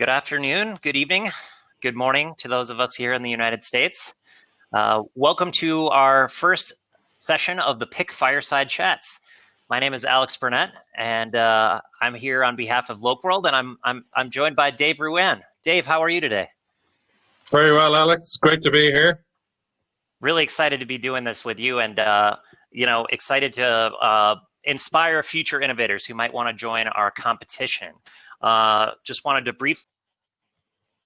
Good afternoon, good evening, good morning to those of us here in the United States. Welcome to our first session of the PIC Fireside Chats. My name is Alex Burnett, and I'm here on behalf of LocWorld, and I'm joined by Dave Ruane. Dave, how are you today? Very well, Alex. Great to be here. Really excited to be doing this with you, and excited to inspire future innovators who might want to join our competition. Just wanted to brief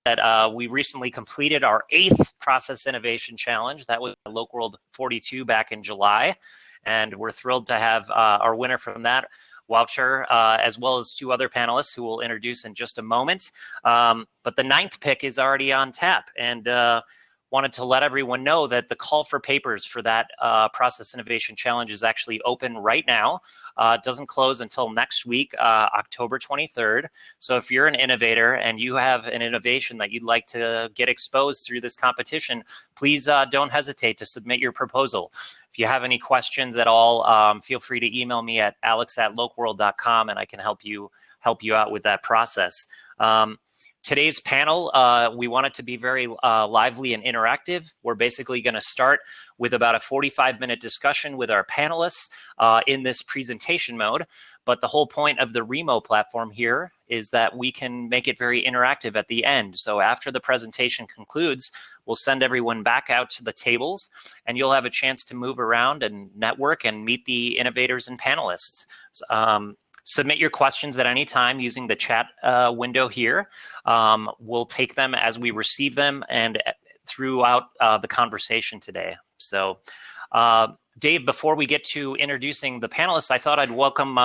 that we recently completed our 8th Process Innovation Challenge. That was LocWorld 42 back in July. And we're thrilled to have our winner from that, Wouter, as well as 2 other panelists who we'll introduce in just a moment. But the 9th pick is already on tap. And wanted to let everyone know that the call for papers for that Process Innovation Challenge is actually open right now. It doesn't close until next week, October 23rd. So if you're an innovator and you have an innovation that you'd like to get exposed through this competition, please don't hesitate to submit your proposal. If you have any questions at all, feel free to email me at alex@locworld.com and I can help you out with that process. Today's panel, we want it to be very lively and interactive. We're basically going to start with about a 45-minute discussion with our panelists in this presentation mode. But the whole point of the Remo platform here is that we can make it very interactive at the end. So after the presentation concludes, we'll send everyone back out to the tables, and you'll have a chance to move around and network and meet the innovators and panelists. Submit your questions at any time using the chat window here. We'll take them as we receive them and throughout the conversation today. So, Dave, before we get to introducing the panelists, I thought I'd welcome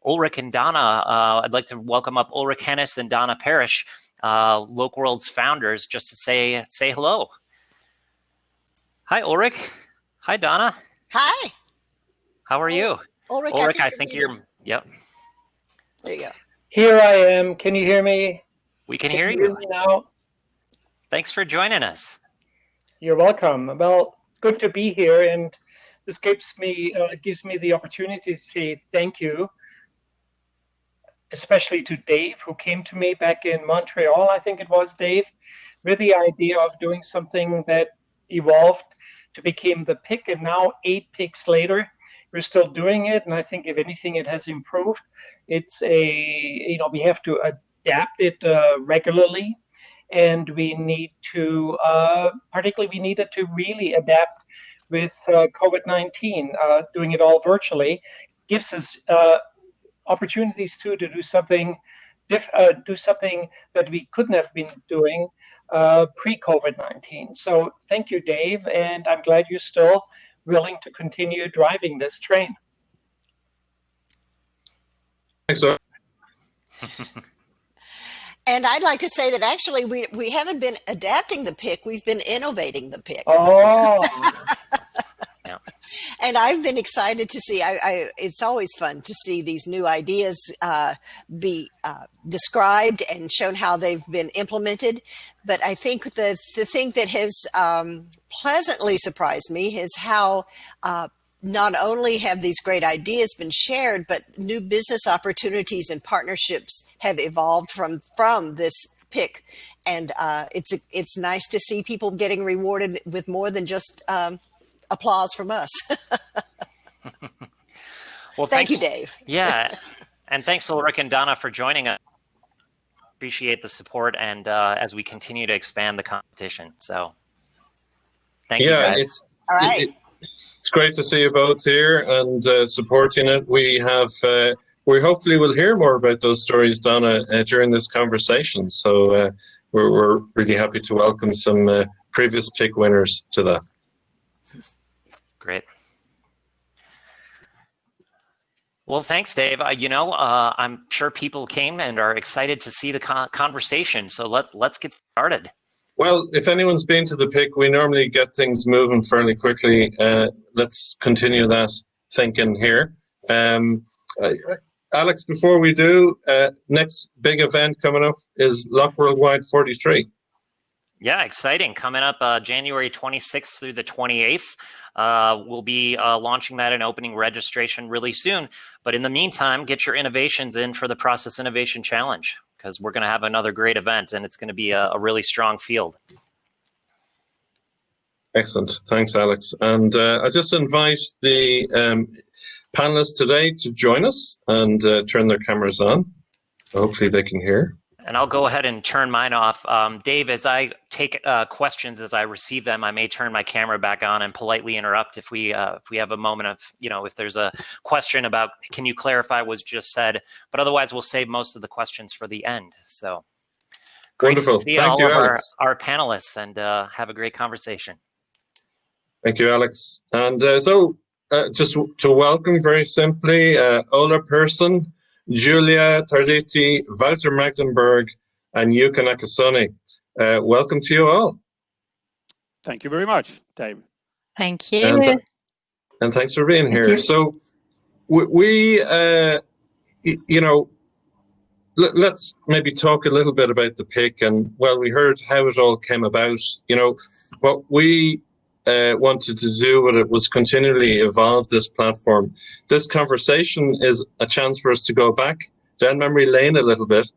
Ulrich and Donna. I'd like to welcome up Ulrich Hennis and Donna Parrish, LocWorld's founders, just to say hello. Hi, Ulrich. Hi, Donna. Hi. How are you? Ulrich, I think you're. Yep. There you go. Here I am. Can you hear me? We can hear you. Hear me now? Thanks for joining us. You're welcome. Well, good to be here, and this gives me the opportunity to say thank you, especially to Dave, who came to me back in Montreal, I think it was, Dave, with the idea of doing something that evolved to become the PIC, and now 8 PICs later, we're still doing it, and I think if anything, it has improved. It's we have to adapt it regularly, and we need to, particularly we needed to really adapt with COVID-19. Doing it all virtually gives us opportunities too to do something that we couldn't have been doing pre-COVID-19. So thank you, Dave, and I'm glad you're still willing to continue driving this train. Thanks, sir. And I'd like to say that actually we haven't been adapting the PIC, we've been innovating the PIC. Oh. Yeah. And I've been excited to see, it's always fun to see these new ideas be described and shown how they've been implemented. But I think the thing that has pleasantly surprised me is how not only have these great ideas been shared, but new business opportunities and partnerships have evolved from this PIC. And it's nice to see people getting rewarded with more than just applause from us. Well, thank you, Dave. Yeah, and thanks, Ulrich and Donna, for joining us. Appreciate the support, and as we continue to expand the competition. So, thank you, guys. All right. It's great to see you both here and supporting it. We hopefully will hear more about those stories, Donna, during this conversation. So we're really happy to welcome some previous PIC winners to that. Great. Well, thanks, Dave. I'm sure people came and are excited to see the conversation. So let's get started. Well, if anyone's been to the PIC, we normally get things moving fairly quickly. Let's continue that thinking here. Alex, before we do, next big event coming up is LocWorld Wide 43. Yeah, exciting. Coming up January 26th through the 28th. We'll be launching that and opening registration really soon. But in the meantime, get your innovations in for the Process Innovation Challenge, because we're going to have another great event, and it's going to be a really strong field. Excellent. Thanks, Alex. And I just invite the panelists today to join us and turn their cameras on. Hopefully they can hear. And I'll go ahead and turn mine off. Dave, as I take questions as I receive them, I may turn my camera back on and politely interrupt if we have a moment of, if there's a question about, can you clarify what was just said? But otherwise, we'll save most of the questions for the end. So great Wonderful. to see Thank all you, of Alex. our panelists, and have a great conversation. Thank you, Alex. And just to welcome very simply Ola Persson, Giulia, Tarditi, Wouter Maagdenberg, and Yuka Nakasone. Welcome to you all. Thank you very much, Dave. Thank you. And thanks for being here. You. So let's maybe talk a little bit about the PIC. And, well, we heard how it all came about. What we wanted to do with it was continually evolve this platform. This conversation is a chance for us to go back down memory lane a little bit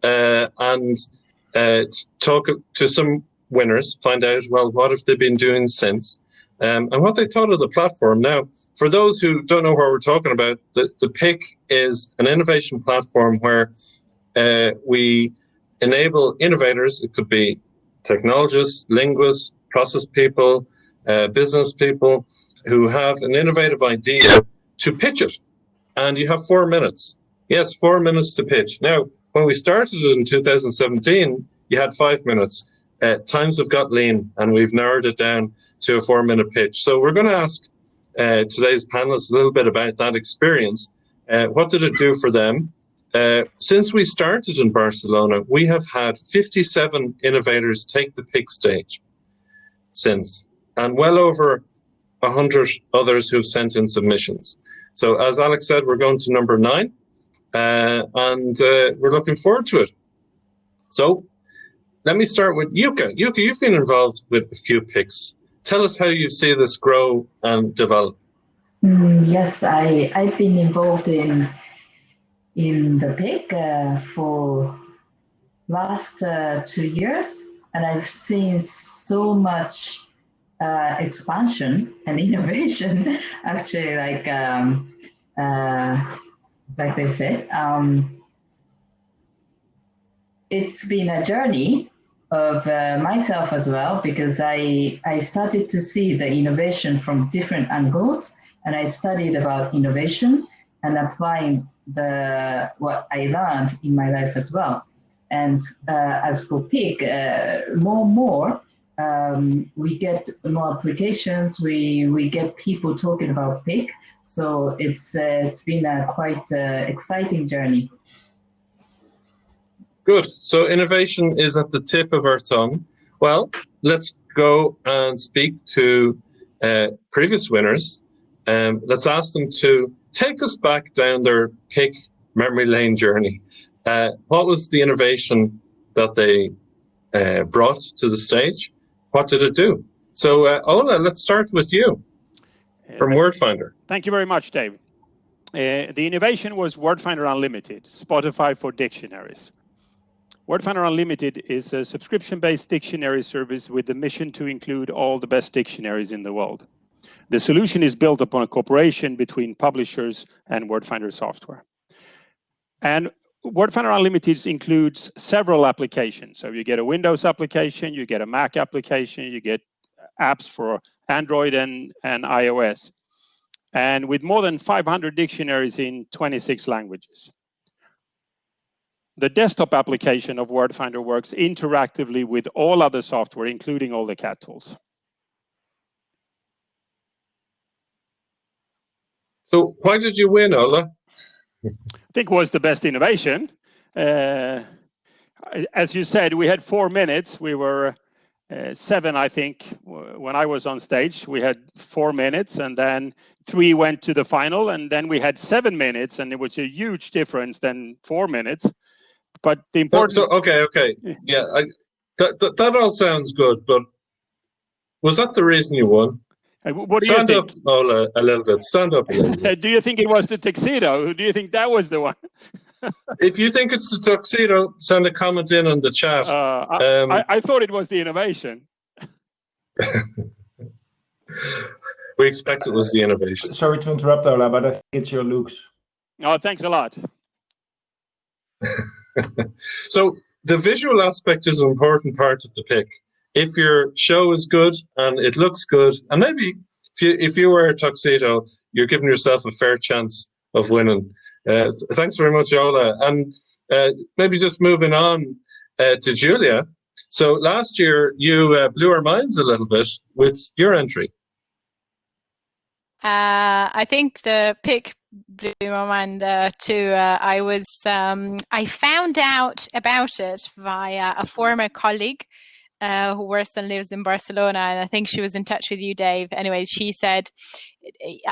and talk to some winners, find out, well, what have they been doing since, and what they thought of the platform. Now, for those who don't know what we're talking about, the PIC is an innovation platform where we enable innovators. It could be technologists, linguists, process people, business people who have an innovative idea to pitch it. And you have 4 minutes. Yes, 4 minutes to pitch. Now, when we started in 2017, you had 5 minutes. Times have got lean, and we've narrowed it down to a 4-minute pitch. So we're going to ask today's panelists a little bit about that experience. What did it do for them? Since we started in Barcelona, we have had 57 innovators take the PIC stage since, and well over 100 others who've sent in submissions. So as Alex said, we're going to number 9, and we're looking forward to it. So let me start with Yuka. Yuka, you've been involved with a few PICs. Tell us how you see this grow and develop. Yes, I've been involved in the PIC for last 2 years, and I've seen so much expansion and innovation. Actually, like they said, it's been a journey of myself as well, because I started to see the innovation from different angles, and I studied about innovation and applying what I learned in my life as well. And as for PIC, more and more, we get more applications. We get people talking about PIC, so it's been a quite exciting journey. Good. So innovation is at the tip of our tongue. Well, let's go and speak to previous winners. Let's ask them to take us back down their PIC memory lane journey. What was the innovation that they brought to the stage? What did it do? So, Ola, let's start with you from WordFinder. Thank you very much, Dave. The innovation was WordFinder Unlimited, Spotify for dictionaries. WordFinder Unlimited is a subscription-based dictionary service with the mission to include all the best dictionaries in the world. The solution is built upon a cooperation between publishers and WordFinder software. And WordFinder Unlimited includes several applications. So you get a Windows application, you get a Mac application, you get apps for Android and iOS. And with more than 500 dictionaries in 26 languages. The desktop application of WordFinder works interactively with all other software, including all the cat tools. So why did you win, Ola? I think it was the best innovation. As you said, we had 4 minutes. We were 7, I think, when I was on stage. We had 4 minutes, and then 3 went to the final, and then we had 7 minutes, and it was a huge difference than 4 minutes. But the important... Okay. Yeah, that all sounds good, but was that the reason you won? What do you think? Stand up, Ola, a little bit. Stand up a little bit. Do you think it was the Tuxedo? Do you think that was the one? If you think it's the Tuxedo, send a comment in on the chat. I thought it was the innovation. We expect it was the innovation. Sorry to interrupt, Ola, but I think it's your looks. Oh, thanks a lot. So the visual aspect is an important part of the PIC. If your show is good and it looks good, and maybe if you wear a tuxedo, you're giving yourself a fair chance of winning. Thanks very much, Ola. And maybe just moving on to Giulia. So last year you blew our minds a little bit with your entry. I think the PIC blew my mind too. I found out about it via a former colleague who works and lives in Barcelona, and I think she was in touch with you, Dave. Anyways, she said,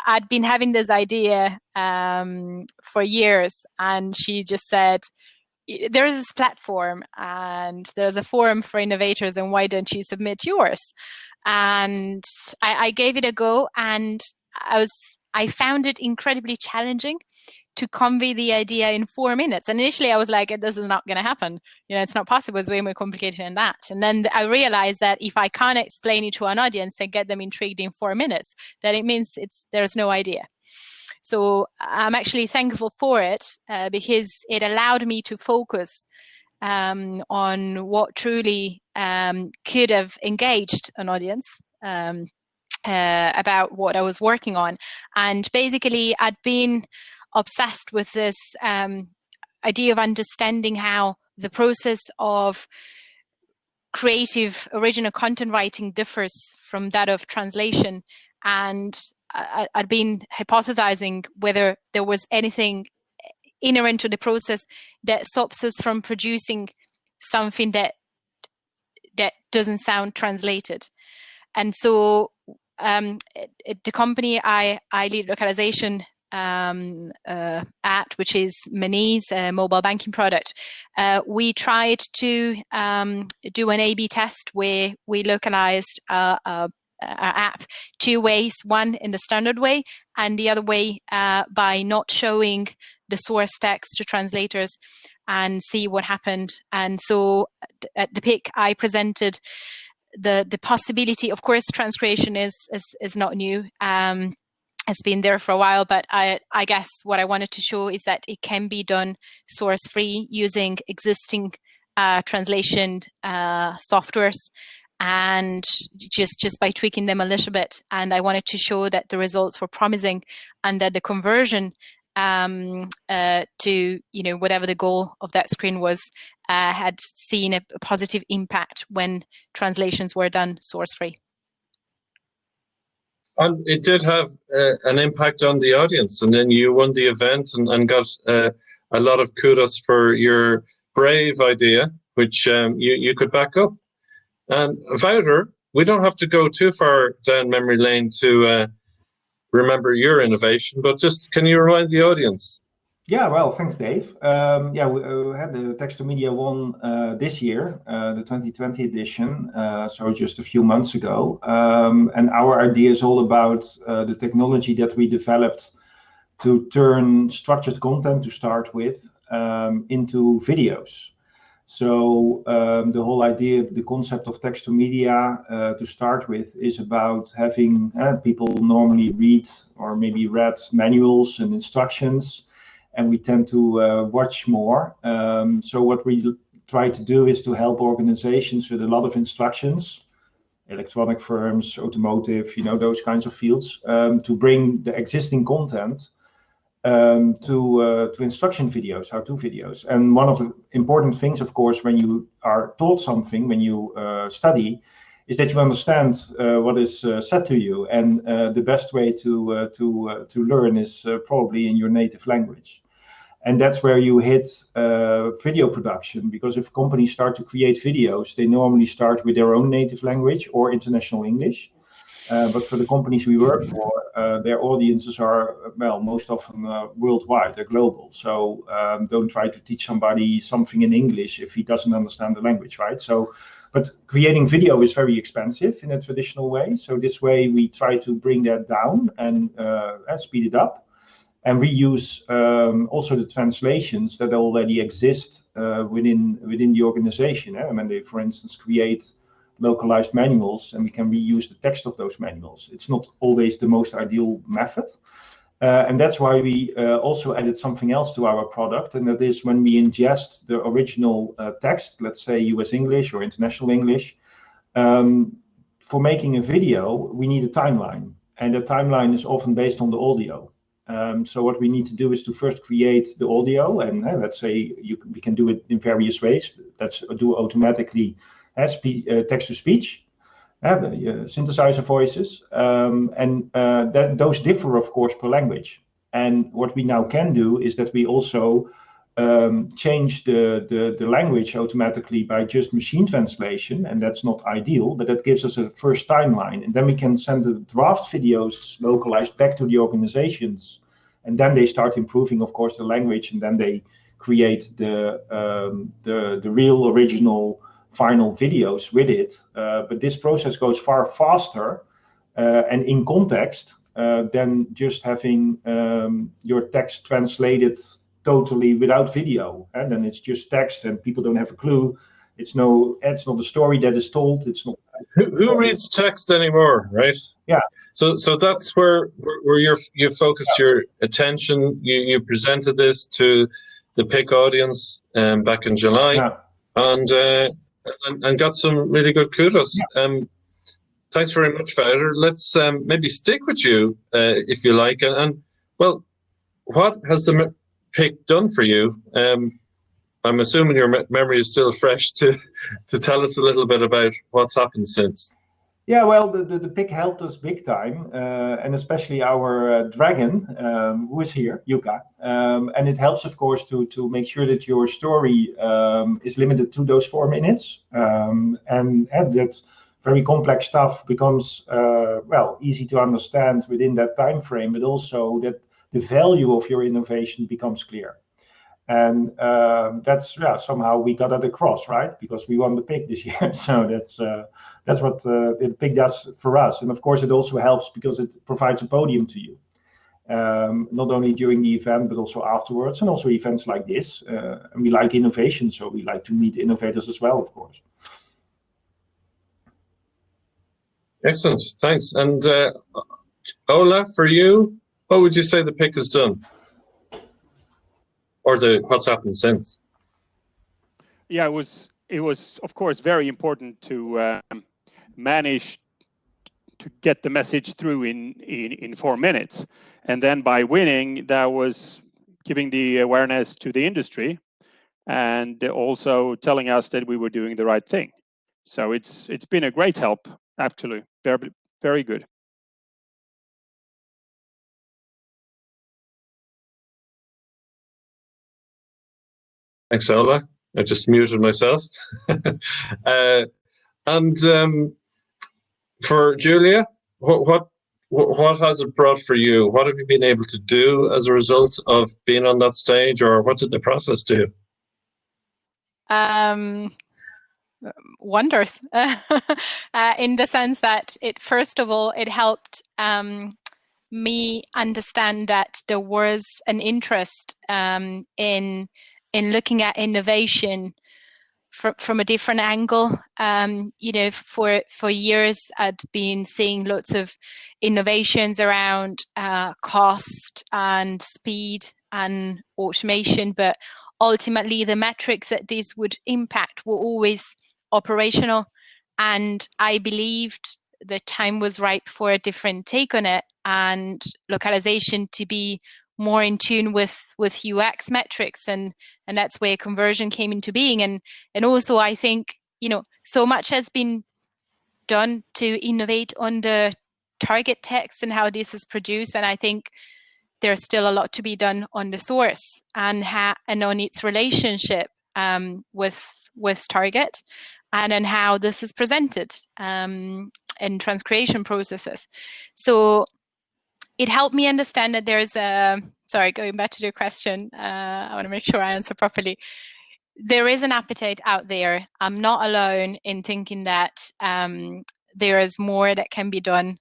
I'd been having this idea for years, and she just said, there is this platform and there's a forum for innovators, and why don't you submit yours? And I gave it a go, and I found it incredibly challenging to convey the idea in 4 minutes. And initially I was like, this is not going to happen. You know, it's not possible. It's way more complicated than that. And then I realized that if I can't explain it to an audience and get them intrigued in 4 minutes, then it means there's no idea. So I'm actually thankful for it because it allowed me to focus on what truly could have engaged an audience about what I was working on. And basically, I'd been obsessed with this idea of understanding how the process of creative original content writing differs from that of translation. And I'd been hypothesizing whether there was anything inherent to the process that stops us from producing something that doesn't sound translated. And so the company I lead localization at, which is Monese, a mobile banking product, we tried to do an A/B test where we localized our app 2 ways, one in the standard way and the other way by not showing the source text to translators, and see what happened. And so at the PIC, I presented the possibility. Of course, transcreation is not new. It's been there for a while, but I guess what I wanted to show is that it can be done source-free using existing translation softwares, and just by tweaking them a little bit. And I wanted to show that the results were promising, and that the conversion to whatever the goal of that screen was had seen a positive impact when translations were done source-free. And it did have an impact on the audience, and then you won the event and got a lot of kudos for your brave idea, which you could back up. And Wouter, we don't have to go too far down memory lane to remember your innovation, but just can you remind the audience? Yeah, well, thanks, Dave. We had the Textual Media won this year, the 2020 edition, so just a few months ago. And our idea is all about the technology that we developed to turn structured content, to start with, into videos. So the whole idea, the concept of Textual Media to start with is about having people normally read or maybe read manuals and instructions, and we tend to watch more. So what we try to do is to help organizations with a lot of instructions, electronic firms, automotive, those kinds of fields, to bring the existing content to instruction videos, how-to videos. And one of the important things, of course, when you are taught something, when you study, is that you understand what is said to you. And the best way to learn is probably in your native language. And that's where you hit video production, because if companies start to create videos, they normally start with their own native language or international English. But for the companies we work for, their audiences are, well, most often worldwide, they're global. So don't try to teach somebody something in English if he doesn't understand the language, right? So, but creating video is very expensive in a traditional way. So this way we try to bring that down and speed it up. And we use also the translations that already exist within the organization. When they, for instance, create localized manuals, and we can reuse the text of those manuals. It's not always the most ideal method. And that's why we also added something else to our product, and that is when we ingest the original text, let's say US English or International English, for making a video, we need a timeline. And the timeline is often based on the audio. So what we need to do is to first create the audio, and let's say we can do it in various ways. Let's do automatically text-to-speech, synthesizer voices, and those differ, of course, per language. And what we now can do is that we also change the language automatically by just machine translation, and that's not ideal, but that gives us a first timeline, and then we can send the draft videos localized back to the organizations, and then they start improving, of course, the language, and then they create the real original final videos with it. But this process goes far faster and in context than just having your text translated totally without video, and then it's just text and people don't have a clue. It's not a story that is told. It's not. Who reads text anymore, right? Yeah. So that's where you focused your attention. You presented this to the PIC audience back in July, yeah. and got some really good kudos. Yeah. Thanks very much, Wouter. Let's maybe stick with you if you like, and well, what has the PIC done for you? I'm assuming your memory is still fresh to tell us a little bit about what's happened since. Yeah, well, the PIC helped us big time, and especially our dragon, who is here, Yuka. And it helps, of course, to make sure that your story is limited to those 4 minutes, and that very complex stuff becomes, well, easy to understand within that time frame, but also that the value of your innovation becomes clear. And that's somehow we got it across, right? Because we won the PIC this year. So that's what the PIC does for us. And of course, it also helps because it provides a podium to you, not only during the event, but also afterwards, and also events like this. And we like innovation, so we like to meet innovators as well, of course. Excellent, thanks. And Ola, for you, what would you say the PIC has done? Or what's happened since? Yeah, it was of course very important to manage to get the message through in 4 minutes, and then by winning, that was giving the awareness to the industry, and also telling us that we were doing the right thing. So it's been a great help, actually, very, very good. Thanks, Ola. I just muted myself. And for Giulia, what has it brought for you? What have you been able to do as a result of being on that stage, or what did the process do? Wonders, in the sense that first of all, it helped me understand that there was an interest in looking at innovation from a different angle. You know, for years I'd been seeing lots of innovations around cost and speed and automation, but ultimately the metrics that this would impact were always operational, and I believed the time was ripe for a different take on it, and localization to be more in tune with UX metrics, and that's where conversion came into being. And also I think, you know, so much has been done to innovate on the target text and how this is produced, and I think there's still a lot to be done on the source and on its relationship with target, and on how this is presented in transcreation processes. So it helped me understand that there's sorry, going back to the question, I want to make sure I answer properly. There is an appetite out there. I'm not alone in thinking that there is more that can be done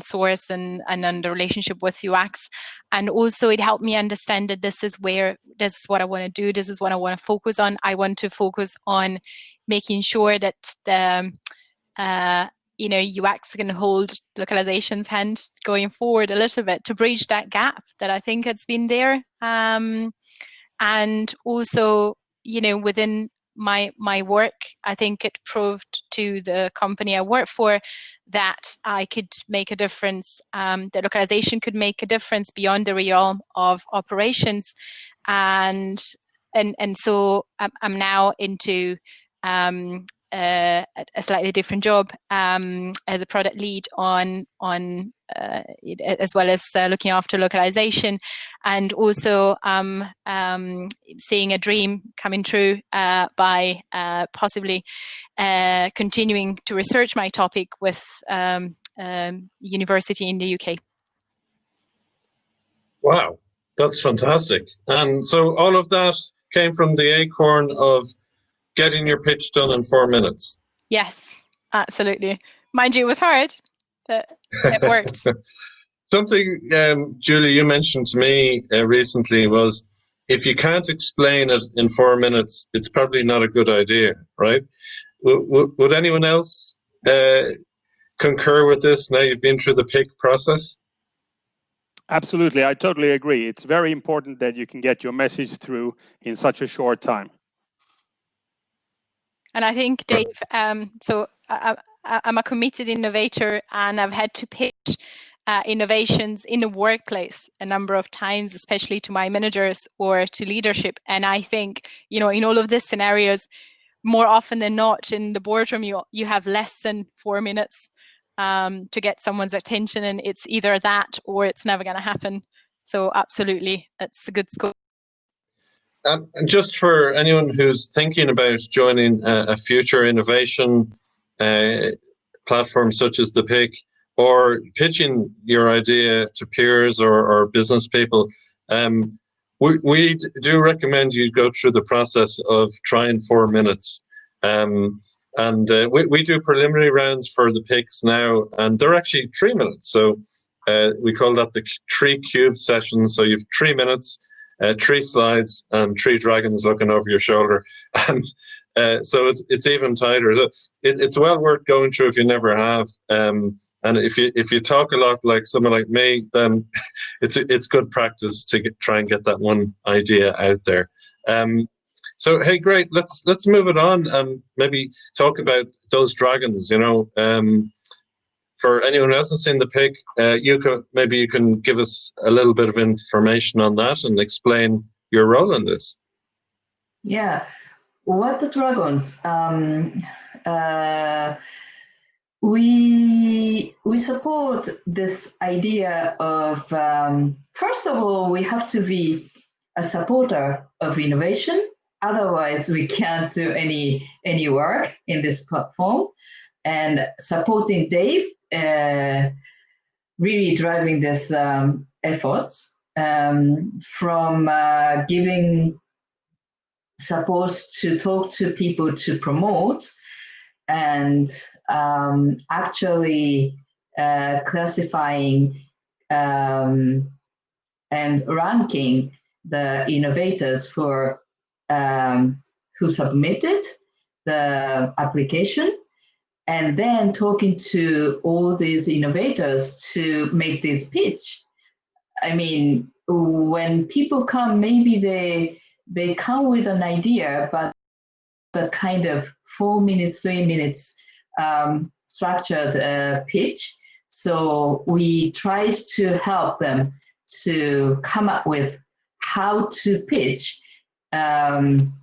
source and on the relationship with UX. And also it helped me understand that this is what I want to do. This is what I want to focus on. I want to focus on making sure that the UX can hold localization's hand going forward a little bit to bridge that gap that I think has been there. And also, within my work, I think it proved to the company I work for that I could make a difference, that localization could make a difference beyond the realm of operations. And so I'm now into a slightly different job as a product lead on as well as looking after localization, and also seeing a dream coming true by possibly continuing to research my topic with university in the UK. Wow, that's fantastic. And so all of that came from the acorn of getting your pitch done in 4 minutes. Yes, absolutely. Mind you, it was hard, but it worked. Something, Giulia, you mentioned to me recently was, if you can't explain it in 4 minutes, it's probably not a good idea, right? Would anyone else concur with this now you've been through the PIC process? Absolutely, I totally agree. It's very important that you can get your message through in such a short time. And I think, Dave, so I'm a committed innovator, and I've had to pitch innovations in the workplace a number of times, especially to my managers or to leadership. And I think, in all of these scenarios, more often than not, in the boardroom, you have less than 4 minutes to get someone's attention, and it's either that or it's never going to happen. So absolutely, it's a good scope. And just for anyone who's thinking about joining a future innovation platform such as the PIC, or pitching your idea to peers or business people, we do recommend you go through the process of trying 4 minutes. We do preliminary rounds for the PICs now, and they're actually 3 minutes. So we call that the 3 cube session. So you've 3 minutes, 3 slides, and 3 dragons looking over your shoulder. And so it's even tighter. It's well worth going through if you never have. And if you talk a lot like someone like me, then it's good practice to try and get that one idea out there. So hey, great. Let's move it on and maybe talk about those dragons. For anyone who hasn't seen the PIC, Yuka, maybe you can give us a little bit of information on that and explain your role in this. Yeah, what the dragons? We support this idea of, first of all, we have to be a supporter of innovation. Otherwise, we can't do any work in this platform. And supporting Dave, really driving this efforts from giving support to talk to people to promote, and actually classifying and ranking the innovators for who submitted the application, and then talking to all these innovators to make this pitch. I mean, when people come, maybe they come with an idea, but the kind of 4 minutes, 3 minutes structured pitch. So we try to help them to come up with how to pitch in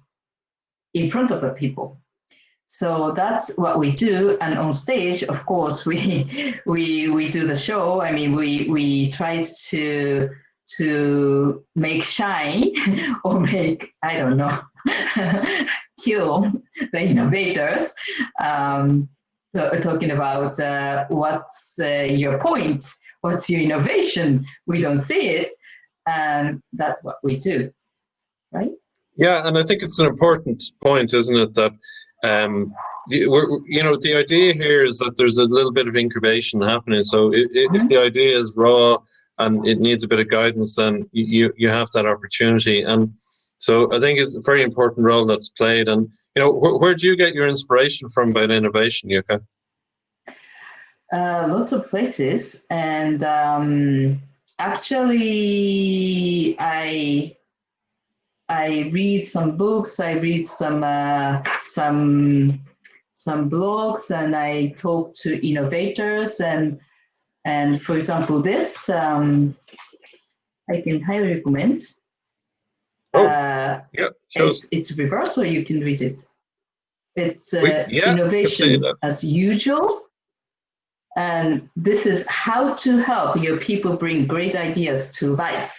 front of the people. So that's what we do. And on stage, of course, we do the show. I mean, we try to make shine or make, I don't know, kill the innovators. Talking about what's your point, what's your innovation. We don't see it, and that's what we do, right? Yeah, and I think it's an important point, isn't it, that the idea here is that there's a little bit of incubation happening. So if the idea is raw and it needs a bit of guidance, then you have that opportunity. And so I think it's a very important role that's played. And where do you get your inspiration from about innovation, Yuka? Lots of places, and actually, I read some books. I read some blogs, and I talk to innovators. And for example, this I can highly recommend. It's reverse, so you can read it. It's innovation as usual. And this is how to help your people bring great ideas to life.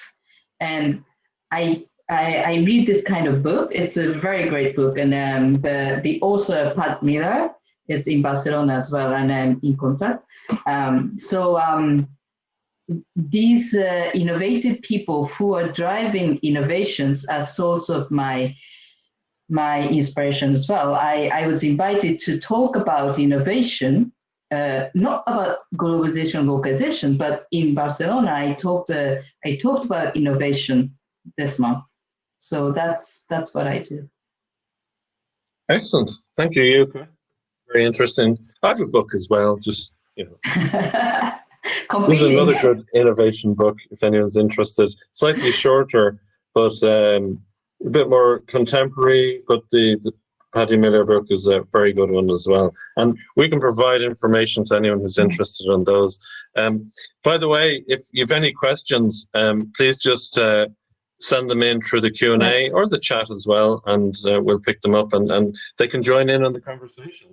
And I read this kind of book. It's a very great book. And the author, Pat Miller, is in Barcelona as well, and I'm in contact. These innovative people who are driving innovations are source of my inspiration as well. I was invited to talk about innovation, not about globalization, localization, but in Barcelona, I talked about innovation this month. So that's what I do. Excellent, thank you, Yuka. Very interesting. I have a book as well. Just This is another good innovation book if anyone's interested. Slightly shorter, but a bit more contemporary. But the Paddy Miller book is a very good one as well. And we can provide information to anyone who's interested in those. By the way, if you have any questions, please just send them in through the Q&A or the chat as well, and we'll pick them up and they can join in on the conversation.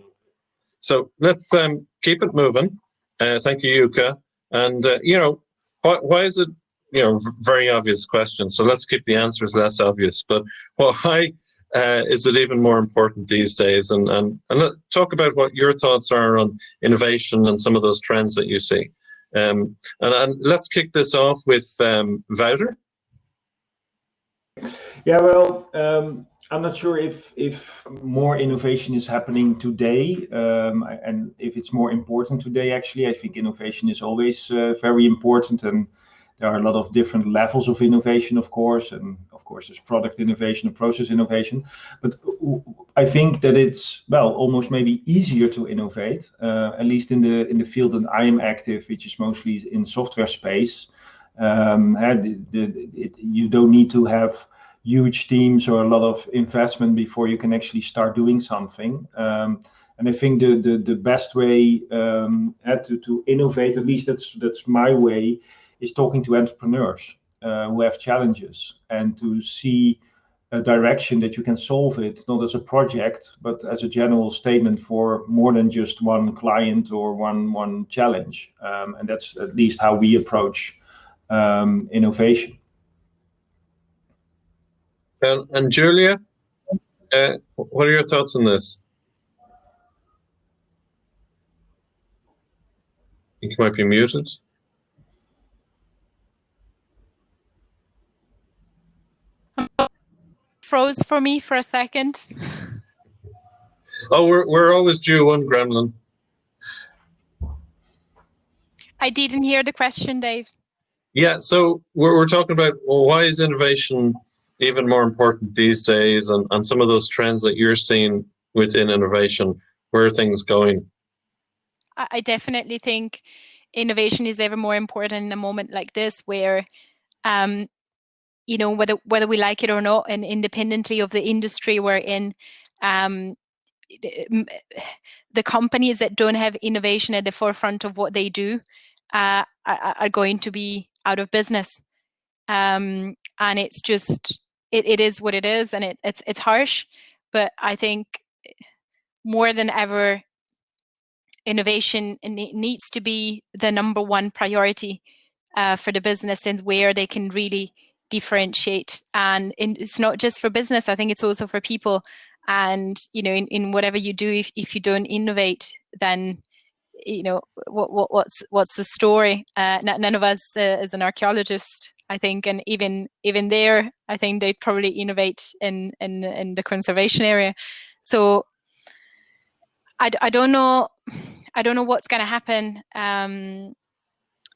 So let's keep it moving. Thank you, Yuka. And, why is it, very obvious question. So let's keep the answers less obvious. But why is it even more important these days? And let's talk about what your thoughts are on innovation and some of those trends that you see. And let's kick this off with Wouter. Yeah, well, I'm not sure if more innovation is happening today, and if it's more important today. Actually, I think innovation is always very important, and there are a lot of different levels of innovation, of course, and of course there's product innovation and process innovation. But I think that it's almost maybe easier to innovate, at least in the field that I am active, which is mostly in software space. You don't need to have huge teams or a lot of investment before you can actually start doing something. And I think the best way to innovate, at least that's my way, is talking to entrepreneurs who have challenges, and to see a direction that you can solve it, not as a project, but as a general statement for more than just one client or one challenge. And that's at least how we approach innovation. And Giulia, what are your thoughts on this? I think you might be muted. Froze for me for a second. Oh, we're always due one gremlin. I didn't hear the question, Dave. Yeah, so we're talking about, why is innovation even more important these days, and some of those trends that you're seeing within innovation. Where are things going? I definitely think innovation is ever more important in a moment like this, where whether we like it or not, and independently of the industry we're in, the companies that don't have innovation at the forefront of what they do are going to be out of business. And it's just, it is what it is, and it's harsh, but I think more than ever, innovation needs to be the number one priority for the business, and where they can really differentiate. And it's not just for business, I think it's also for people. And in whatever you do, if you don't innovate, then what's the story? None of us as an archaeologist, I think, and even there, I think they'd probably innovate in the conservation area. So I don't know what's going to happen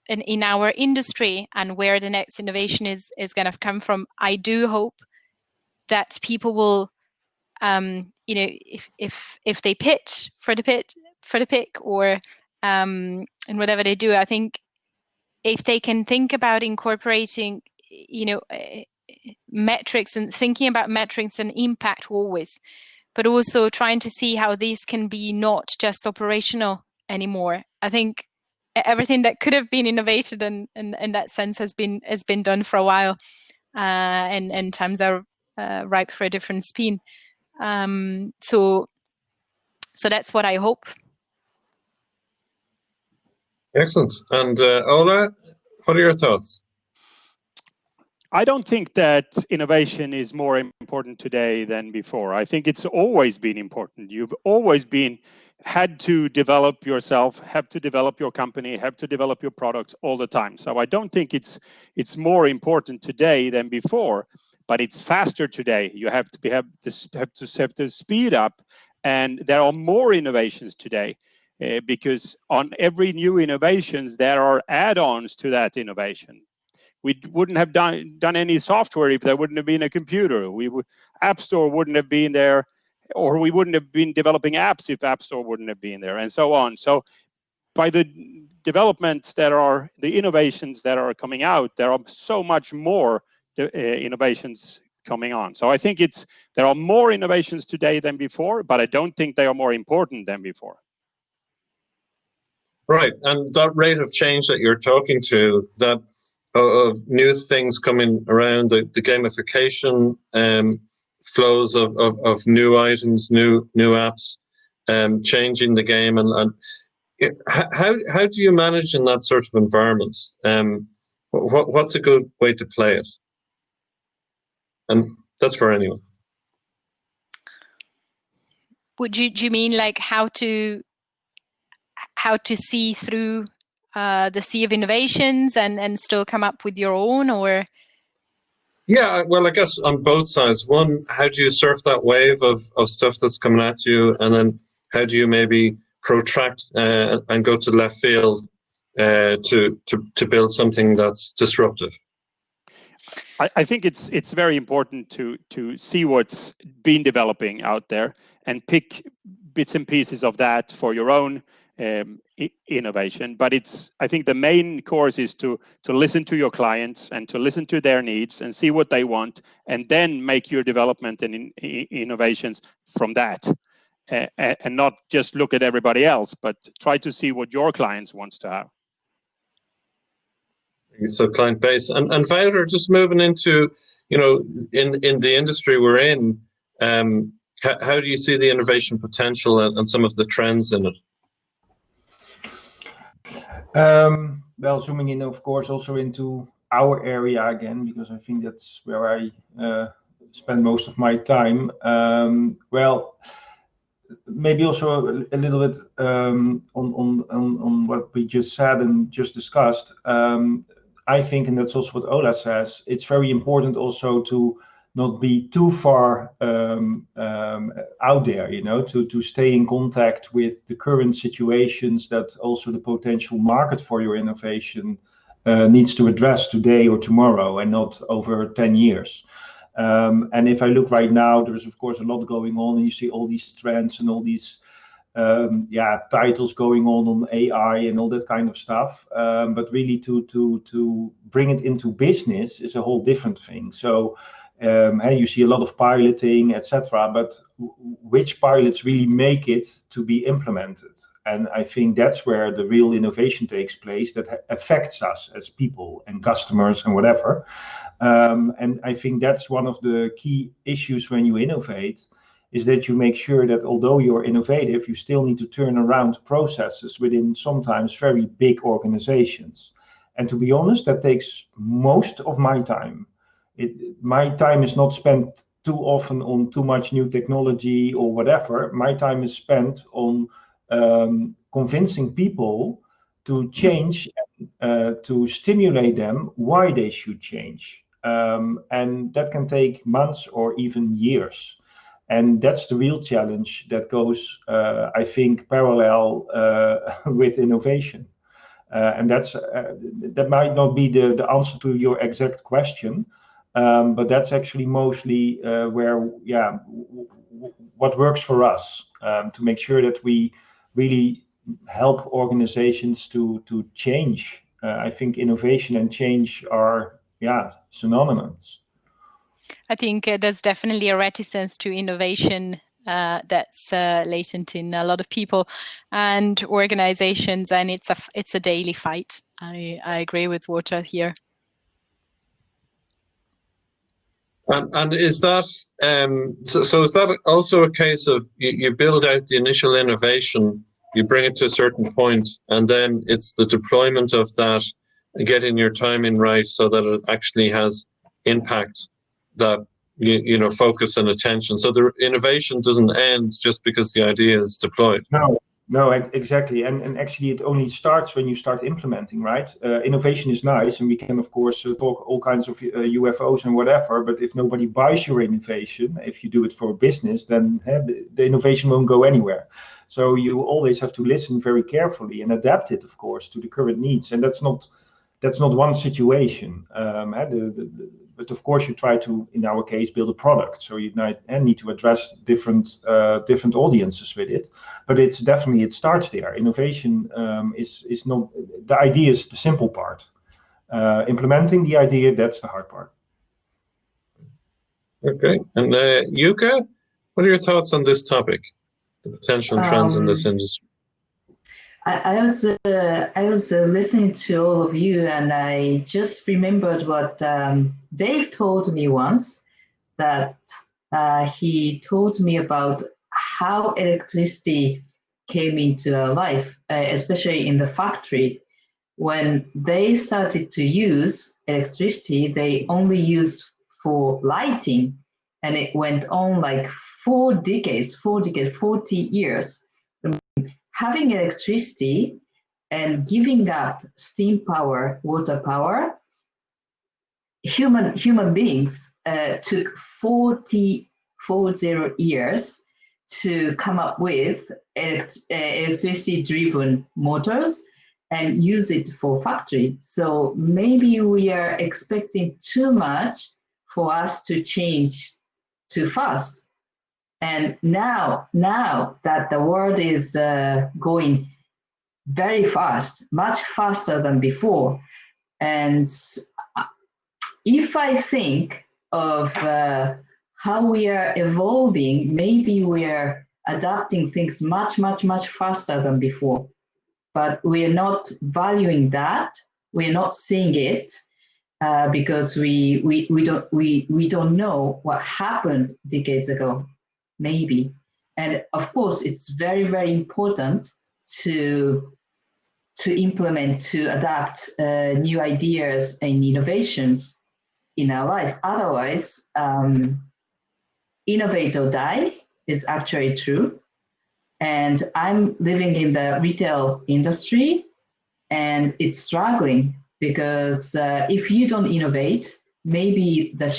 in our industry and where the next innovation is going to come from. I do hope that people will, if they pitch for the PIC or and whatever they do, I think if they can think about incorporating, metrics and thinking about metrics and impact always, but also trying to see how these can be not just operational anymore. I think everything that could have been innovated in that sense has been done for a while, and times are ripe for a different spin. So that's what I hope. Excellent. And Ola, what are your thoughts? I don't think that innovation is more important today than before. I think it's always been important. You've always had to develop yourself, have to develop your company, have to develop your products all the time. So I don't think it's more important today than before, but it's faster today. You have to speed up, and there are more innovations today. Because on every new innovations, there are add-ons to that innovation. We wouldn't have done any software if there wouldn't have been a computer. App Store wouldn't have been there, or we wouldn't have been developing apps if App Store wouldn't have been there, and so on. So by the developments the innovations that are coming out, there are so much more innovations coming on. So I think there are more innovations today than before, but I don't think they are more important than before. Right, and that rate of change that you're talking to, that of new things coming around, the gamification, flows of new items, new apps, changing the game, and how do you manage in that sort of environment? What's a good way to play it? And that's for anyone. Do you mean like how to see through the sea of innovations and still come up with your own, or? Yeah, well, I guess on both sides. One, how do you surf that wave of stuff that's coming at you, and then how do you maybe protract and go to left field to build something that's disruptive? I think it's very important to see what's been developing out there and pick bits and pieces of that for your own innovation. But I think the main course is to listen to your clients and to listen to their needs and see what they want, and then make your development and innovations from that, and not just look at everybody else, but try to see what your clients wants to have. So client base, and Wouter, just moving into, in the industry we're in, how do you see the innovation potential and some of the trends in it? Well, zooming in, of course, also into our area again, because I think that's where I spend most of my time. Well, maybe also a little bit on what we just said and just discussed. I think, and that's also what Ola says, it's very important also to not be too far out there, to stay in contact with the current situations that also the potential market for your innovation needs to address today or tomorrow, and not over 10 years. And if I look right now, there is of course a lot going on, and you see all these trends and all these titles going on AI and all that kind of stuff. But really to bring it into business is a whole different thing. So you see a lot of piloting, etc., but which pilots really make it to be implemented? And I think that's where the real innovation takes place, that affects us as people and customers and whatever. And I think that's one of the key issues when you innovate, is that you make sure that although you're innovative, you still need to turn around processes within sometimes very big organizations. And to be honest, that takes most of my time. My time is not spent too often on too much new technology or whatever. My time is spent on convincing people to change, to stimulate them why they should change. And that can take months or even years. And that's the real challenge that goes, I think, parallel with innovation. And that might not be the answer to your exact question, but that's actually mostly where, what works for us, to make sure that we really help organizations to change. I think innovation and change are synonymous. I think there's definitely a reticence to innovation that's latent in a lot of people and organizations, and it's a daily fight. I agree with Wouter here. And is that so? Is that also a case of you build out the initial innovation, you bring it to a certain point, and then it's the deployment of that, getting your timing right so that it actually has impact, that you know, focus and attention. So the innovation doesn't end just because the idea is deployed. No, exactly. And actually it only starts when you start implementing, right? Innovation is nice, and we can, of course, talk all kinds of UFOs and whatever, but if nobody buys your innovation, if you do it for business, then the innovation won't go anywhere. So you always have to listen very carefully and adapt it, of course, to the current needs. And that's not one situation. But of course, you try to, in our case, build a product. So you need to address different audiences with it. But it's definitely, it starts there. Innovation is not, the idea is the simple part. Implementing the idea, that's the hard part. Okay. And Yuka, what are your thoughts on this topic, the potential trends in this industry? I was listening to all of you, and I just remembered what Dave told me once, that he told me about how electricity came into our life, especially in the factory. When they started to use electricity, they only used for lighting, and it went on like 40 years. Having electricity and giving up steam power, water power, human beings took 40 years to come up with electricity-driven motors and use it for factory. So maybe we are expecting too much for us to change too fast. And now that the world is going very fast, much faster than before, and if I think of how we are evolving, maybe we are adapting things much faster than before, but we are not valuing that. We are not seeing it because we don't know what happened decades ago. Maybe. And of course, it's very, very important to implement, to adapt new ideas and innovations in our life. Otherwise, innovate or die is actually true. And I'm living in the retail industry, and it's struggling because if you don't innovate, maybe the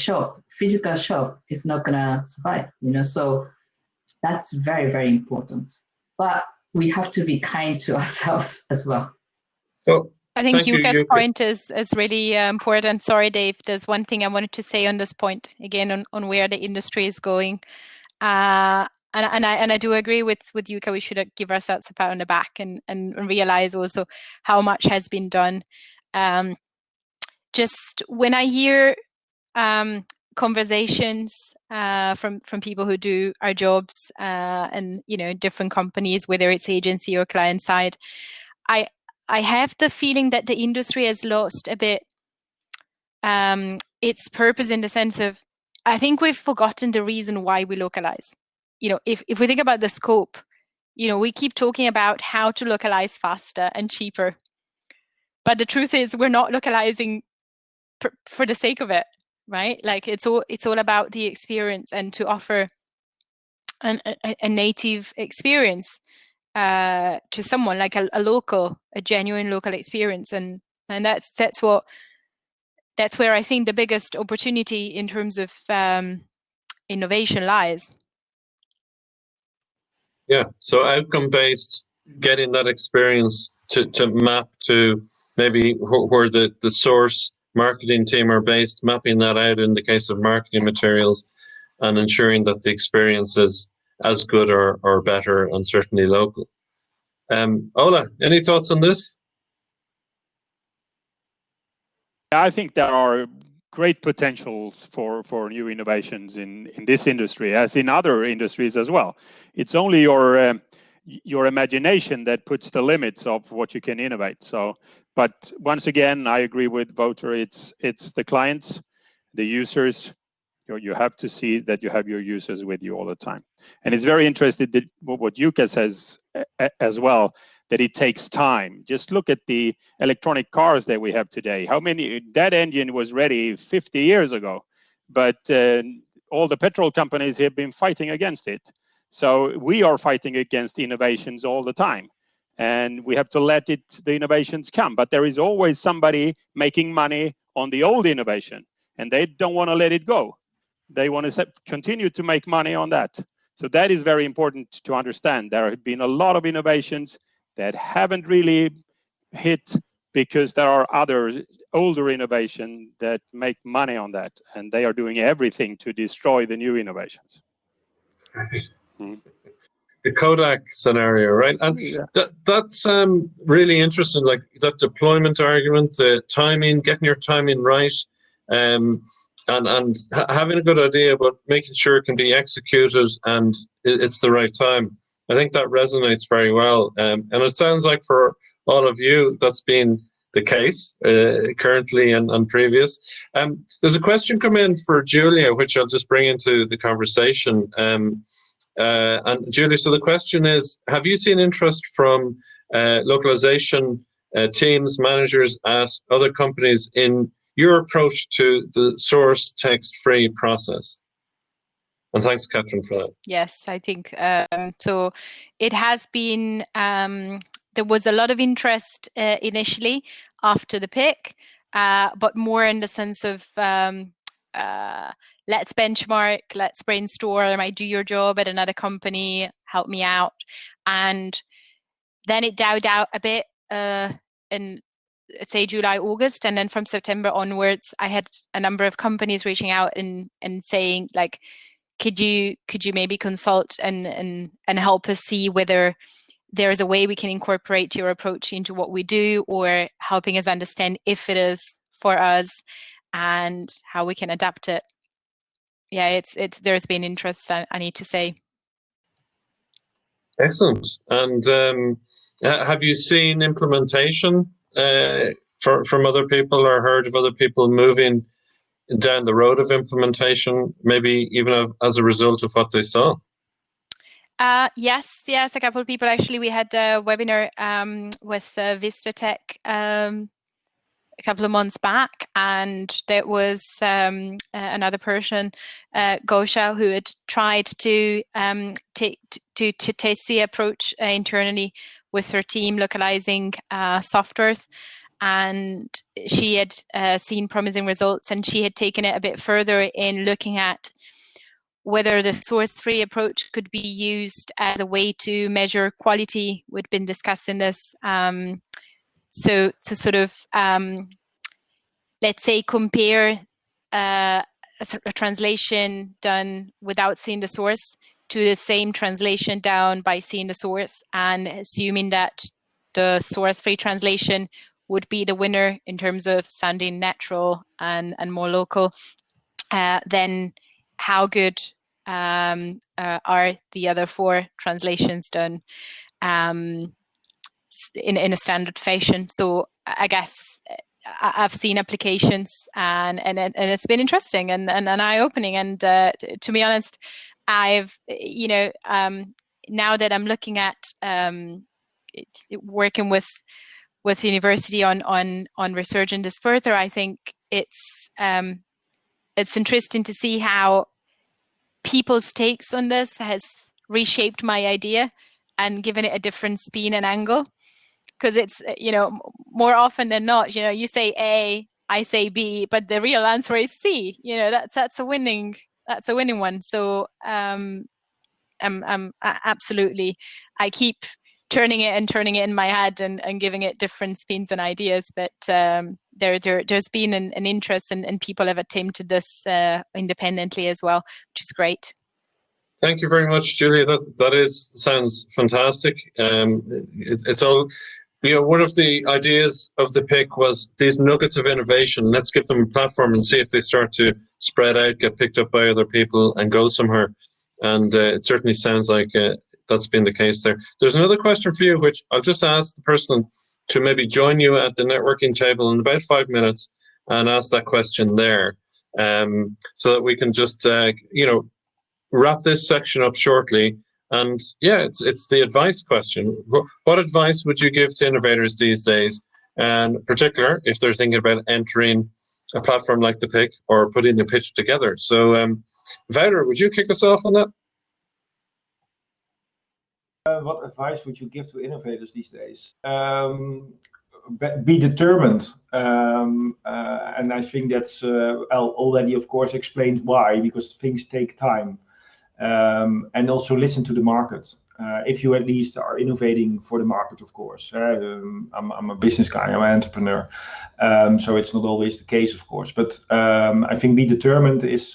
physical shop is not gonna survive, so that's very, very important. But we have to be kind to ourselves as well. So I think Yuka's point is really important. Sorry, Dave, there's one thing I wanted to say on this point, again, on where the industry is going. And I do agree with Yuka, we should give ourselves a pat on the back and realize also how much has been done. Just when I hear conversations from people who do our jobs and different companies, whether it's agency or client side, I have the feeling that the industry has lost a bit its purpose, in the sense of, I think we've forgotten the reason why we localize. If we think about the scope, we keep talking about how to localize faster and cheaper, but the truth is we're not localizing for the sake of it. Right? Like it's all about the experience, and to offer a native experience to someone, like a genuine local experience, and that's where I think the biggest opportunity in terms of innovation lies. Yeah, so outcome-based, getting that experience to map to maybe where the source marketing team are based, mapping that out in the case of marketing materials, and ensuring that the experience is as good or better, and certainly local. Ola, any thoughts on this? I think there are great potentials for new innovations in this industry, as in other industries as well. It's only your imagination that puts the limits of what you can innovate. So, but once again, I agree with Wouter. It's the clients, the users. You have to see that you have your users with you all the time. And it's very interesting that what Yuka says as well, that it takes time. Just look at the electronic cars that we have today. How many, that engine was ready 50 years ago, but all the petrol companies have been fighting against it. So we are fighting against innovations all the time. And we have to let the innovations come. But there is always somebody making money on the old innovation, and they don't want to let it go. They want to continue to make money on that. So that is very important to understand. There have been a lot of innovations that haven't really hit because there are other older innovations that make money on that, and they are doing everything to destroy the new innovations. The Kodak scenario, right? And that's really interesting, like that deployment argument, the timing, getting your timing right, and having a good idea, but making sure it can be executed and it's the right time. I think that resonates very well. And it sounds like for all of you, that's been the case currently and previous. There's a question come in for Giulia, which I'll just bring into the conversation. And Giulia, so the question is, have you seen interest from localization teams, managers at other companies in your approach to the source text-free process? And thanks, Catherine, for that. Yes, I think so. It has been, there was a lot of interest initially after the PIC, but more in the sense of let's benchmark, let's brainstorm, I do your job at another company, help me out. And then it died out a bit in, let's say, July, August. And then from September onwards, I had a number of companies reaching out and saying, like, could you maybe consult and help us see whether there is a way we can incorporate your approach into what we do, or helping us understand if it is for us and how we can adapt it. Yeah, there's been interest, I need to say. Excellent. And have you seen implementation from other people, or heard of other people moving down the road of implementation, maybe even as a result of what they saw? Yes, a couple of people. Actually, we had a webinar with Vistatech a couple of months back, and there was another person, Gosha, who had tried to test the approach internally with her team, localizing softwares. And she had seen promising results, and she had taken it a bit further in looking at whether the source-free approach could be used as a way to measure quality. We'd been discussing this. So to sort of, let's say, compare a translation done without seeing the source to the same translation done by seeing the source, and assuming that the source-free translation would be the winner in terms of sounding natural and more local, then how good are the other 4 translations done in a standard fashion? So I guess I've seen applications, and it's been interesting and eye-opening. And to be honest, I've now that I'm looking at working with university on researching this further, I think it's interesting to see how people's takes on this has reshaped my idea and given it a different spin and angle. Because it's, more often than not, you say A, I say B, but the real answer is C. That's a winning one. So absolutely. I keep turning it in my head and giving it different spins and ideas. But there's been an interest, and people have attempted this independently as well, which is great. Thank you very much, Giulia. That sounds fantastic. It's all, one of the ideas of the PIC was these nuggets of innovation. Let's give them a platform and see if they start to spread out, get picked up by other people, and go somewhere. And it certainly sounds like that's been the case there. There's another question for you, which I'll just ask the person to maybe join you at the networking table in about 5 minutes and ask that question there, so that we can just, wrap this section up shortly. And yeah, it's the advice question. What advice would you give to innovators these days, and in particular if they're thinking about entering a platform like the PIC or putting a pitch together? So Wouter, would you kick us off on that? What advice would you give to innovators these days? Be determined, and I think that's already, of course, explained why, because things take time. And also listen to the market. If you at least are innovating for the market, of course. I'm a business guy, I'm an entrepreneur, so it's not always the case, of course. But I think be determined is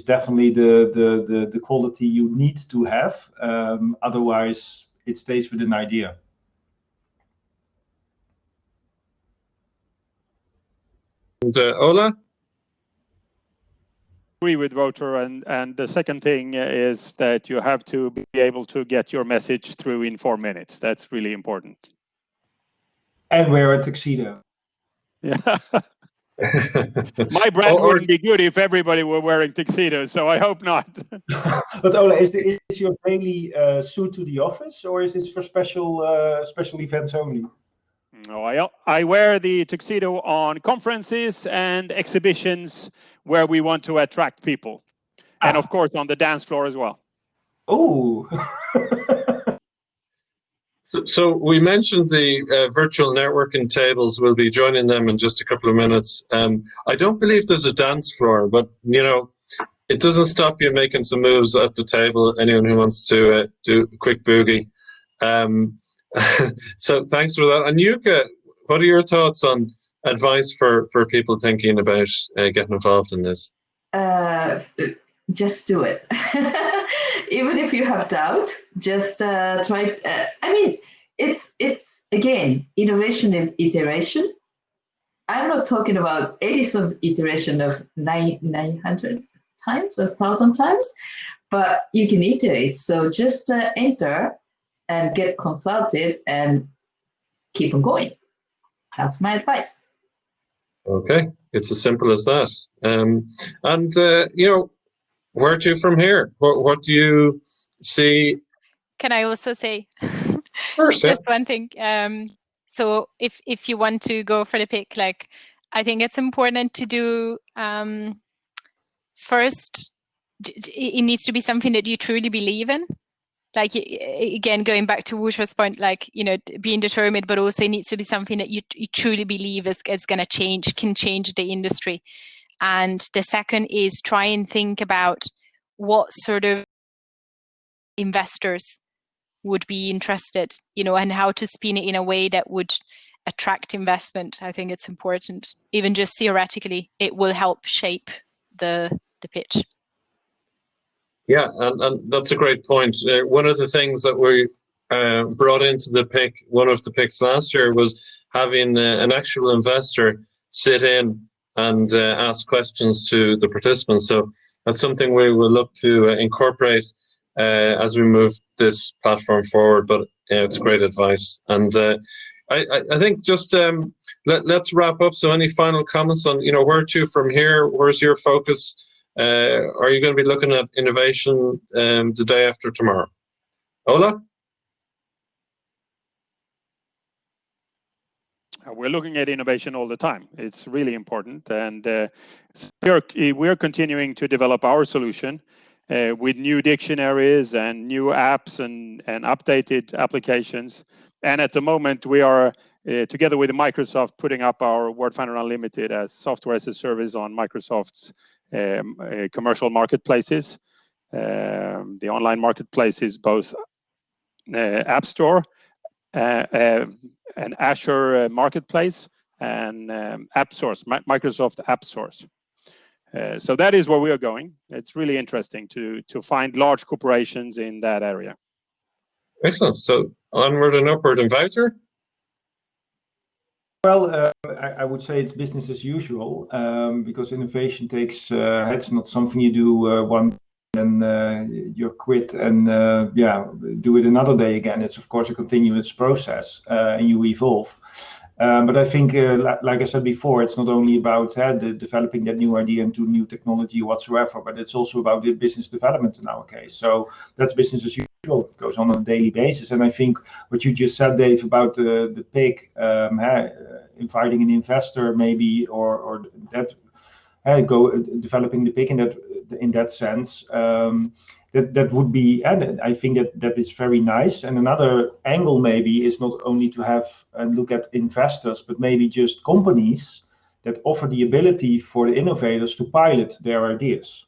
definitely the quality you need to have. Otherwise, it stays with an idea. And Ola? Agree with Wouter, and the second thing is that you have to be able to get your message through in 4 minutes. That's really important. And wear a tuxedo. Yeah. My brand wouldn't be good if everybody were wearing tuxedos, so I hope not. But Ola, is your daily suit to the office, or is this for special events only? No, I wear the tuxedo on conferences and exhibitions where we want to attract people. And of course on the dance floor as well. Oh. So we mentioned the virtual networking tables. We'll be joining them in just a couple of minutes. I don't believe there's a dance floor, but it doesn't stop you making some moves at the table. Anyone who wants to do a quick boogie. So thanks for that. And Yuka, what are your thoughts on advice for people thinking about getting involved in this? Just do it. Even if you have doubt, just try. It's again, innovation is iteration. I'm not talking about Edison's iteration of 900 times or 1,000 times, but you can iterate. So just enter and get consulted and keep on going. That's my advice. Okay, it's as simple as that. Where to from here? What do you see? Can I also say first, just one thing? So if you want to go for the PIC, I think it's important to do first. It needs to be something that you truly believe in. Again, going back to Wouter's point, being determined, but also it needs to be something that you truly believe is going to can change the industry. And the second is try and think about what sort of investors would be interested, and how to spin it in a way that would attract investment. I think it's important. Even just theoretically, it will help shape the pitch. Yeah, and that's a great point. One of the things that we brought into the PIC, one of the PICs last year, was having an actual investor sit in and ask questions to the participants. So that's something we will look to incorporate as we move this platform forward. But it's great advice. And I think just let's wrap up. So any final comments on where to from here? Where's your focus? Are you going to be looking at innovation the day after tomorrow? Ola? We're looking at innovation all the time. It's really important, and we're continuing to develop our solution with new dictionaries and new apps and updated applications. And at the moment, we are together with Microsoft putting up our Word Finder Unlimited as software as a service on Microsoft's commercial marketplaces. The online marketplace is both App Store, an Azure marketplace, and App Source, Microsoft App Source. So that is where we are going. It's really interesting to find large corporations in that area. Excellent. So onward and upward. And Wouter? Well, I would say it's business as usual, because innovation takes, it's not something you do one and you quit and do it another day again. It's of course a continuous process, and you evolve. But I think, like I said before, it's not only about developing that new idea into new technology whatsoever, but it's also about the business development in our case. So that's business as usual. It goes on a daily basis. And I think what you just said, Dave, about the PIC, inviting an investor maybe, or that developing the PIC in that sense. That would be added. I think that is very nice. And another angle maybe is not only to have and look at investors, but maybe just companies that offer the ability for the innovators to pilot their ideas.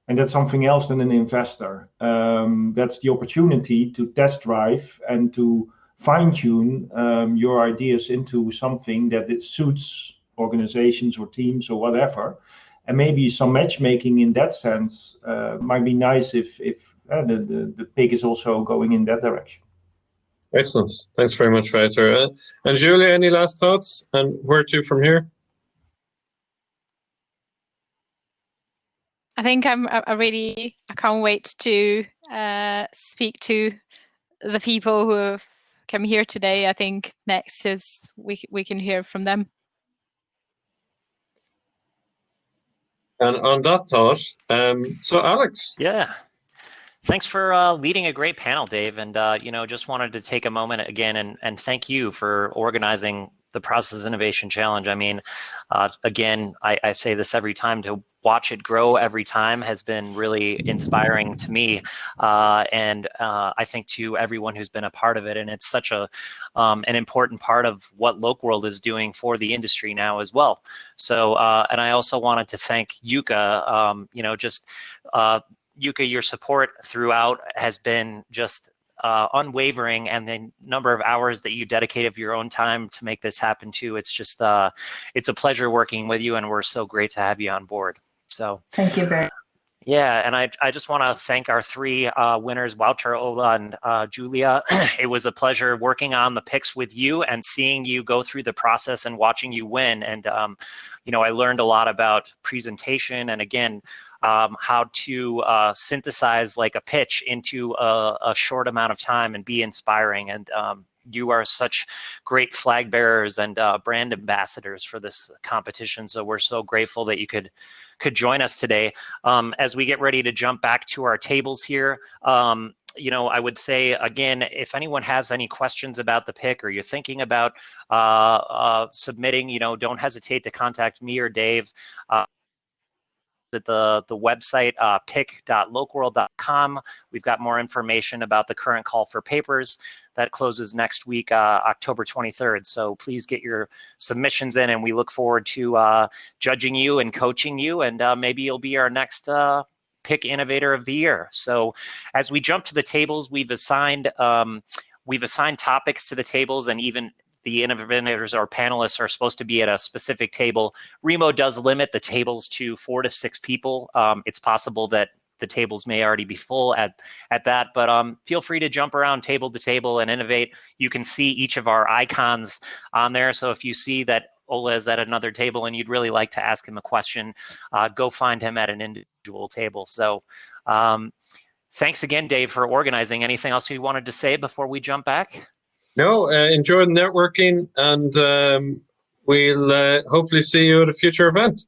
And that's something else than an investor. That's the opportunity to test drive and to fine-tune your ideas into something that it suits organizations or teams or whatever. And maybe some matchmaking in that sense might be nice if the PIC is also going in that direction. Excellent. Thanks very much, Wouter. And Giulia, any last thoughts? And where to from here? I think I can't wait to speak to the people who have come here today. I think next is we can hear from them. And on that thought, so Alex. Yeah. Thanks for leading a great panel, Dave. And, just wanted to take a moment again and thank you for organizing the Process Innovation Challenge. I mean, again, I say this every time, to watch it grow every time has been really inspiring to me, and I think to everyone who's been a part of it. And it's such an important part of what LocWorld is doing for the industry now as well. So, and I also wanted to thank Yuka. Yuka, your support throughout has been just unwavering, and the number of hours that you dedicate of your own time to make this happen too. It's just, it's a pleasure working with you, and we're so great to have you on board. So thank you very much. Yeah, and I just want to thank our three winners, Wouter, Ola, and Giulia. It was a pleasure working on the PICs with you and seeing you go through the process and watching you win. And, I learned a lot about presentation and, again, how to synthesize like a pitch into a short amount of time and be inspiring. And you are such great flag bearers and brand ambassadors for this competition. So we're so grateful that you could join us today. As we get ready to jump back to our tables here, I would say, again, if anyone has any questions about the PIC or you're thinking about submitting, don't hesitate to contact me or Dave. At the website, pic.locworld.com. We've got more information about the current call for papers that closes next week, October 23rd. So please get your submissions in, and we look forward to judging you and coaching you, and maybe you'll be our next PIC Innovator of the Year. So as we jump to the tables, we've assigned topics to the tables, and even the innovators or panelists are supposed to be at a specific table. Remo does limit the tables to 4 to 6 people. It's possible that the tables may already be full at that, but feel free to jump around table to table and innovate. You can see each of our icons on there. So if you see that Ola is at another table and you'd really like to ask him a question, go find him at an individual table. So thanks again, Dave, for organizing. Anything else you wanted to say before we jump back? No, enjoy the networking, and we'll hopefully see you at a future event.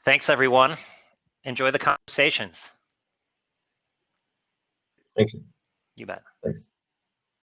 Thanks, everyone. Enjoy the conversations. Thank you. You bet. Thanks.